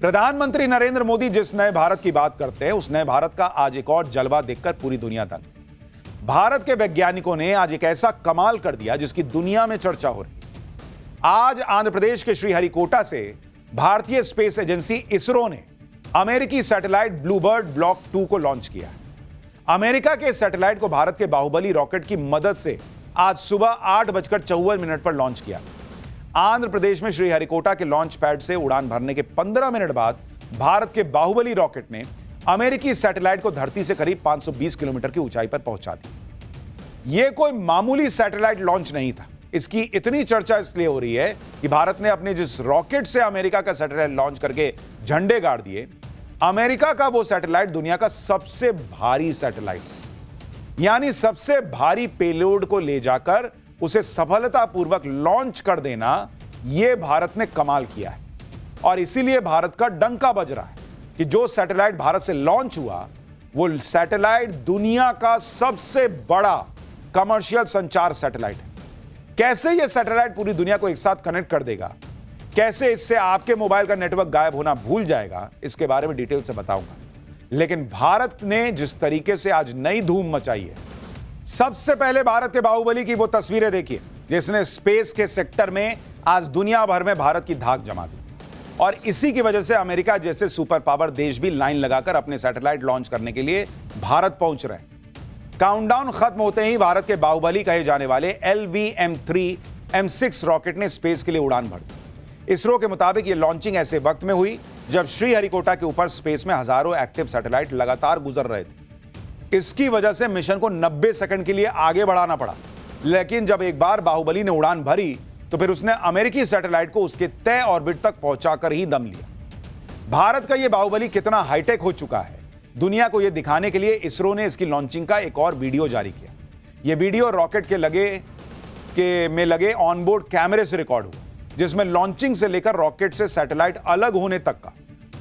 प्रधानमंत्री नरेंद्र मोदी जिस नए भारत की बात करते हैं, उस नए भारत का आज एक और जलवा देखकर पूरी दुनिया दंग। भारत के वैज्ञानिकों ने आज एक ऐसा कमाल कर दिया जिसकी दुनिया में चर्चा हो रही है। आज आंध्र प्रदेश के श्रीहरिकोटा से भारतीय स्पेस एजेंसी इसरो ने अमेरिकी सैटेलाइट ब्लूबर्ड ब्लॉक 2 को लॉन्च किया है। अमेरिका के सैटेलाइट को भारत के बाहुबली रॉकेट की मदद से आज सुबह 8:54 पर लॉन्च किया। आंध्र प्रदेश में श्रीहरिकोटा के लॉन्च पैड से उड़ान भरने के 15 मिनट बाद भारत के बाहुबली रॉकेट ने अमेरिकी सैटेलाइट को धरती से करीब 520 किलोमीटर की ऊंचाई पर पहुंचा दी। यह कोई मामूली सैटेलाइट लॉन्च नहीं था। इसकी इतनी चर्चा इसलिए हो रही है कि भारत ने अपने जिस रॉकेट से अमेरिका का सैटेलाइट लॉन्च करके झंडे गाड़ दिए, अमेरिका का वो सैटेलाइट दुनिया का सबसे भारी सैटेलाइट है। यानी सबसे भारी पेलोड को ले जाकर उसे सफलतापूर्वक लॉन्च कर देना, यह भारत ने कमाल किया है। और इसीलिए भारत का डंका बज रहा है कि जो सैटेलाइट भारत से लॉन्च हुआ, वो सैटेलाइट दुनिया का सबसे बड़ा कमर्शियल संचार सैटेलाइट है। कैसे यह सैटेलाइट पूरी दुनिया को एक साथ कनेक्ट कर देगा, कैसे इससे आपके मोबाइल का नेटवर्क गायब होना भूल जाएगा, इसके बारे में डिटेल से बताऊंगा। लेकिन भारत ने जिस तरीके से आज नई धूम मचाई है, सबसे पहले भारत के बाहुबली की वो तस्वीरें देखिए जिसने स्पेस के सेक्टर में आज दुनिया भर में भारत की धाक जमा दी। और इसी की वजह से अमेरिका जैसे सुपर पावर देश भी लाइन लगाकर अपने सैटेलाइट लॉन्च करने के लिए भारत पहुंच रहे हैं। काउंटडाउन खत्म होते ही भारत के बाहुबली कहे जाने वाले LVM-3 M6 रॉकेट ने स्पेस के लिए उड़ान भर दी। इसरो के मुताबिक यह लॉन्चिंग ऐसे वक्त में हुई जब श्रीहरिकोटा के ऊपर स्पेस में हजारों एक्टिव सैटेलाइट लगातार गुजर रहे थे। इसकी वजह से मिशन को 90 सेकंड के लिए आगे बढ़ाना पड़ा। लेकिन जब एक बार बाहुबली ने उड़ान भरी तो फिर उसने अमेरिकी सैटेलाइट को उसके तय ऑर्बिट तक पहुंचाकर ही दम लिया। भारत का यह बाहुबली कितना हाईटेक हो चुका है, दुनिया को यह दिखाने के लिए इसरो ने इसकी लॉन्चिंग का एक और वीडियो जारी किया। यह वीडियो रॉकेट में लगे ऑनबोर्ड कैमरे से रिकॉर्ड हुआ, जिसमें लॉन्चिंग से लेकर रॉकेट से सैटेलाइट अलग होने तक का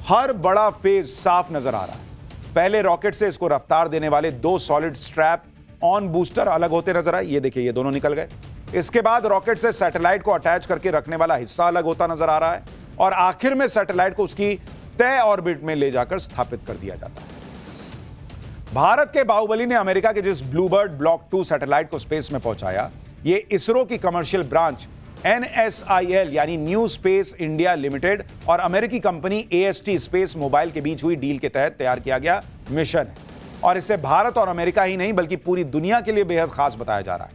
हर बड़ा फेज साफ नजर आ रहा है। पहले रॉकेट से इसको रफ्तार देने वाले 2 सॉलिड स्ट्रैप ऑन बूस्टर अलग होते नजर आए। ये देखिए, ये दोनों निकल गए। इसके बाद रॉकेट से सैटेलाइट को अटैच करके रखने वाला हिस्सा अलग होता नजर आ रहा है और आखिर में सैटेलाइट को उसकी तय ऑर्बिट में ले जाकर स्थापित कर दिया जाता है। भारत के बाहुबली ने अमेरिका के जिस ब्लूबर्ड ब्लॉक 2 सैटेलाइट को स्पेस में पहुंचाया, ये इसरो की कमर्शियल ब्रांच NSIL यानी न्यू स्पेस इंडिया लिमिटेड और अमेरिकी कंपनी AST स्पेस मोबाइल के बीच हुई डील के तहत तैयार किया गया मिशन है। और इसे भारत और अमेरिका ही नहीं बल्कि पूरी दुनिया के लिए बेहद खास बताया जा रहा है।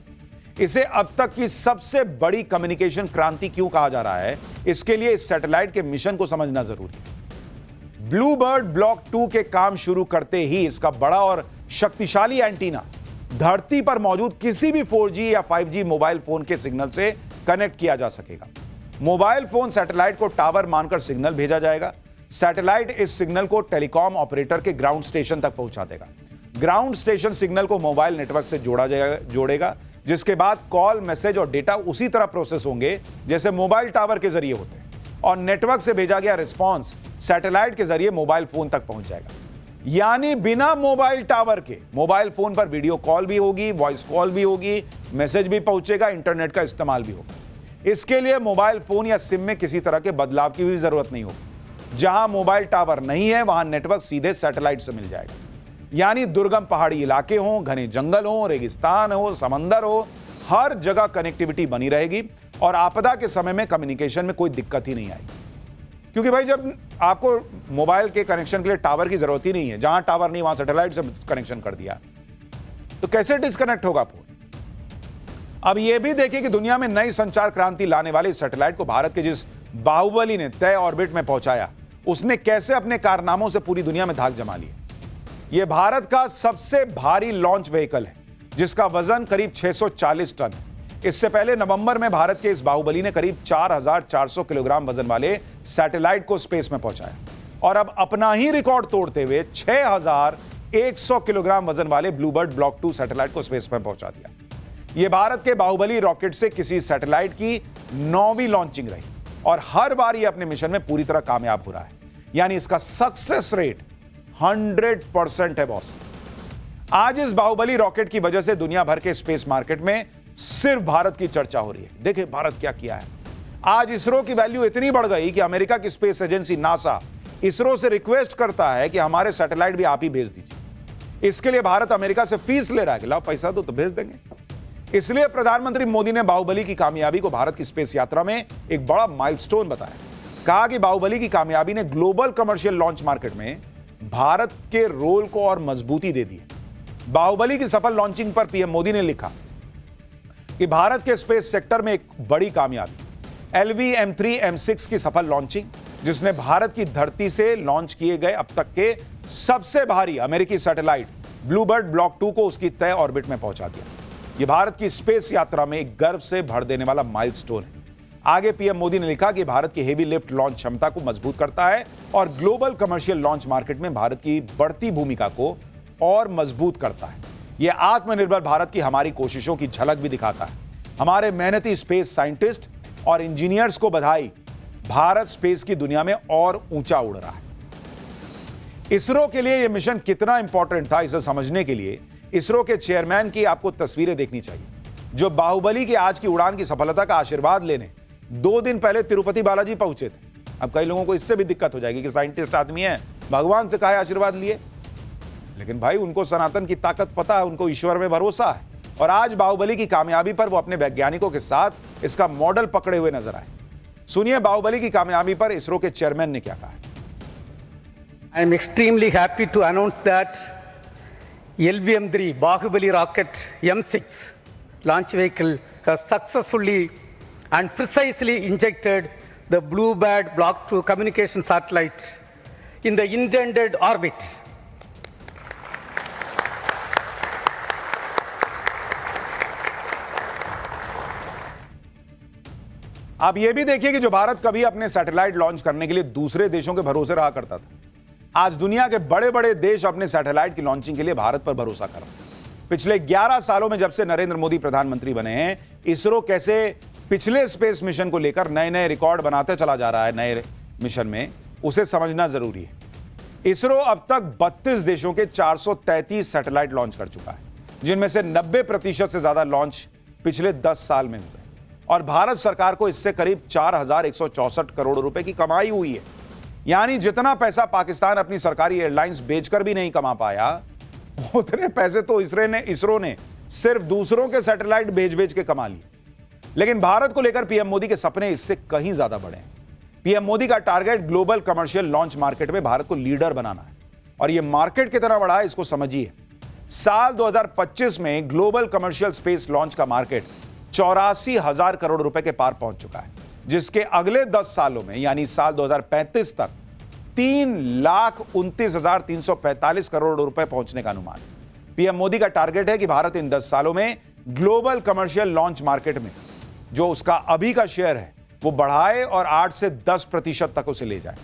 इसे अब तक की सबसे बड़ी कम्युनिकेशन क्रांति क्यों कहा जा रहा है, इसके लिए इस सैटेलाइट के मिशन को समझना जरूरी है। ब्लूबर्ड ब्लॉक 2 के काम शुरू करते ही इसका बड़ा और शक्तिशाली एंटीना धरती पर मौजूद किसी भी 4G या 5G मोबाइल फोन के सिग्नल से कनेक्ट किया जा सकेगा। मोबाइल फोन सैटेलाइट को टावर मानकर सिग्नल भेजा जाएगा। सैटेलाइट इस सिग्नल को टेलीकॉम ऑपरेटर के ग्राउंड स्टेशन तक पहुंचा देगा। ग्राउंड स्टेशन सिग्नल को मोबाइल नेटवर्क से जोड़ेगा, जिसके बाद कॉल, मैसेज और डेटा उसी तरह प्रोसेस होंगे जैसे मोबाइल टावर के जरिए होते हैं और नेटवर्क से भेजा गया रिस्पॉन्स सैटेलाइट के जरिए मोबाइल फोन तक पहुंच जाएगा। यानी बिना मोबाइल टावर के मोबाइल फोन पर वीडियो कॉल भी होगी, वॉइस कॉल भी होगी, मैसेज भी पहुंचेगा, इंटरनेट का इस्तेमाल भी होगा। इसके लिए मोबाइल फोन या सिम में किसी तरह के बदलाव की भी जरूरत नहीं होगी। जहां मोबाइल टावर नहीं है, वहां नेटवर्क सीधे सैटेलाइट से मिल जाएगा। यानी दुर्गम पहाड़ी इलाके हो, घने जंगल हो, रेगिस्तान हो, समंदर हो, हर जगह कनेक्टिविटी बनी रहेगी और आपदा के समय में कम्युनिकेशन में कोई दिक्कत ही नहीं आएगी। क्योंकि भाई जब आपको मोबाइल के कनेक्शन के लिए टावर की जरूरत ही नहीं है, जहां टावर नहीं वहां सैटेलाइट से कनेक्शन कर दिया, तो कैसे डिस्कनेक्ट होगा फोन। अब यह भी देखिए कि दुनिया में नई संचार क्रांति लाने वाले इस सैटेलाइट को भारत के जिस बाहुबली ने तय ऑर्बिट में पहुंचाया, उसने कैसे अपने कारनामों से पूरी दुनिया में धाक जमा ली। यह भारत का सबसे भारी लॉन्च व्हीकल है जिसका वजन करीब 640 टन है। इससे पहले नवंबर में भारत के इस बाहुबली ने करीब 4400 किलोग्राम वजन वाले सैटेलाइट को स्पेस में पहुंचाया और अब अपना ही रिकॉर्ड तोड़ते हुए 6100 किलोग्राम वजन वाले ब्लूबर्ड ब्लॉक 2 सैटेलाइट को स्पेस में पहुंचा दिया। यह भारत के बाहुबली रॉकेट से किसी सैटेलाइट की 9वीं लॉन्चिंग रही और हर बार यह अपने मिशन में पूरी तरह कामयाब हो रहा है। यानी इसका सक्सेस रेट 100% है बॉस। आज इस बाहुबली रॉकेट की वजह से दुनिया भर के स्पेस मार्केट में सिर्फ भारत की चर्चा हो रही है। देखिए भारत क्या किया है। आज इसरो की वैल्यू इतनी बढ़ गई कि अमेरिका की स्पेस एजेंसी नासा इसरो से रिक्वेस्ट करता है कि हमारे सैटेलाइट भी आप ही भेज दीजिए। इसके लिए भारत अमेरिका से फीस ले रहा है कि लाओ पैसा दो तो भेज देंगे। इसलिए प्रधानमंत्री मोदी ने बाहुबली की कामयाबी को भारत की स्पेस यात्रा में एक बड़ा माइलस्टोन बताया। कहा कि बाहुबली की कामयाबी ने ग्लोबल कमर्शियल लॉन्च मार्केट में भारत के रोल को और मजबूती दे दी है। बाहुबली की सफल लॉन्चिंग पर पीएम मोदी ने लिखा कि भारत के स्पेस सेक्टर में एक बड़ी कामयाबी LV M3 M6 की सफल लॉन्चिंग, जिसने भारत की धरती से लॉन्च किए गए अब तक के सबसे भारी अमेरिकी सैटेलाइट ब्लूबर्ड ब्लॉक 2 को उसकी तय ऑर्बिट में पहुंचा दिया। यह भारत की स्पेस यात्रा में एक गर्व से भर देने वाला माइलस्टोन है। आगे पीएम मोदी ने लिखा कि भारत की हेवी लिफ्ट लॉन्च क्षमता को मजबूत करता है और ग्लोबल कमर्शियल लॉन्च मार्केट में भारत की बढ़ती भूमिका को और मजबूत करता है। यह आत्मनिर्भर भारत की हमारी कोशिशों की झलक भी दिखाता है। हमारे मेहनती स्पेस साइंटिस्ट और इंजीनियर्स को बधाई, भारत स्पेस की दुनिया में और ऊंचा उड़ रहा है। इसरो के लिए यह मिशन कितना इंपॉर्टेंट था, इसे समझने के लिए इसरो के चेयरमैन की आपको तस्वीरें देखनी चाहिए, जो बाहुबली की आज की उड़ान की सफलता का आशीर्वाद लेने 2 दिन पहले तिरुपति बालाजी पहुंचे थे। अब कई लोगों को इससे भी दिक्कत हो जाएगी कि साइंटिस्ट आदमी है, भगवान से काहे आशीर्वाद लिए, लेकिन भाई उनको सनातन की ताकत पता है, उनको ईश्वर में भरोसा है। और आज बाहुबली की कामयाबी पर वो अपने वैज्ञानिकों के साथ इसका मॉडल पकड़े हुए नजर आए। सुनिए बाहुबली की कामयाबी पर इसरो के चेयरमैन ने क्या कहा। I am extremely happy to announce that LV-M3 Bahubali rocket M6 launch vehicle has successfully and precisely injected the Bluebird Block 2 communication satellite in the intended orbit. आप यह भी देखिए कि जो भारत कभी अपने सैटेलाइट लॉन्च करने के लिए दूसरे देशों के भरोसे रहा करता था, आज दुनिया के बड़े बड़े देश अपने सैटेलाइट की लॉन्चिंग के लिए भारत पर भरोसा कर रहे हैं। पिछले 11 सालों में जब से नरेंद्र मोदी प्रधानमंत्री बने हैं, इसरो कैसे पिछले स्पेस मिशन को लेकर नए नए रिकॉर्ड बनाते चला जा रहा है नए मिशन में, उसे समझना जरूरी है। इसरो अब तक 32 देशों के 433 सैटेलाइट लॉन्च कर चुका है, जिनमें से 90% से ज्यादा लॉन्च पिछले 10 साल में हुए और भारत सरकार को इससे करीब 4164 करोड़ रुपए की कमाई हुई है। यानी जितना पैसा पाकिस्तान अपनी सरकारी एयरलाइंस बेचकर भी नहीं कमा पाया, उतने पैसे तो इसरो ने सिर्फ दूसरों के सैटेलाइट भेज के कमा लिए। लेकिन भारत को लेकर पीएम मोदी के सपने इससे कहीं ज्यादा बड़े हैं। पीएम मोदी का target global commercial launch market में भारत को लीडर बनाना है, और यह मार्केट कितना बड़ा है इसको समझिए। साल 2025 में ग्लोबल कमर्शियल स्पेस लॉन्च का मार्केट 84,000 करोड़ रुपए के पार पहुंच चुका है, जिसके अगले 10 सालों में यानी साल 2035 तक 3,29,345 करोड़ रुपए पहुंचने का अनुमान है। पीएम मोदी का टारगेट है कि भारत इन 10 सालों में ग्लोबल कमर्शियल लॉन्च मार्केट में जो उसका अभी का शेयर है वो बढ़ाए और 8 से 10% तक उसे ले जाए।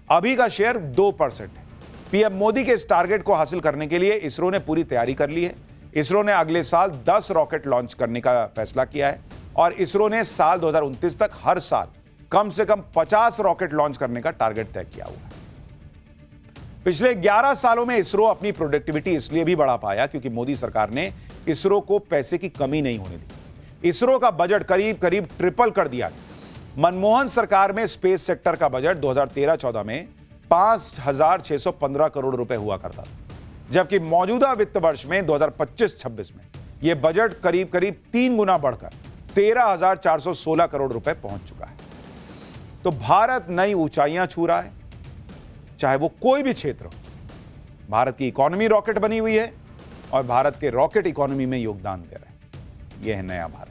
अभी का शेयर 2% है। पीएम मोदी के इस टारगेट को हासिल करने के लिए इसरो ने पूरी तैयारी कर ली है। इसरो ने अगले साल 10 रॉकेट लॉन्च करने का फैसला किया है और इसरो ने साल 2029 तक हर साल कम से कम 50 रॉकेट लॉन्च करने का टारगेट तय किया हुआ है। पिछले 11 सालों में इसरो अपनी प्रोडक्टिविटी इसलिए भी बढ़ा पाया क्योंकि मोदी सरकार ने इसरो को पैसे की कमी नहीं होने दी। इसरो का बजट करीब करीब ट्रिपल कर दिया गया। मनमोहन सरकार में स्पेस सेक्टर का बजट 2013-14 में 5,615 करोड़ रुपए हुआ करता था, जबकि मौजूदा वित्त वर्ष में 2025-26 में यह बजट करीब करीब 3 गुना बढ़कर 13,416 करोड़ रुपए पहुंच चुका है। तो भारत नई ऊंचाइयां छू रहा है, चाहे वो कोई भी क्षेत्र हो। भारत की इकोनॉमी रॉकेट बनी हुई है और भारत के रॉकेट इकोनॉमी में योगदान दे रहा है। यह है नया भारत।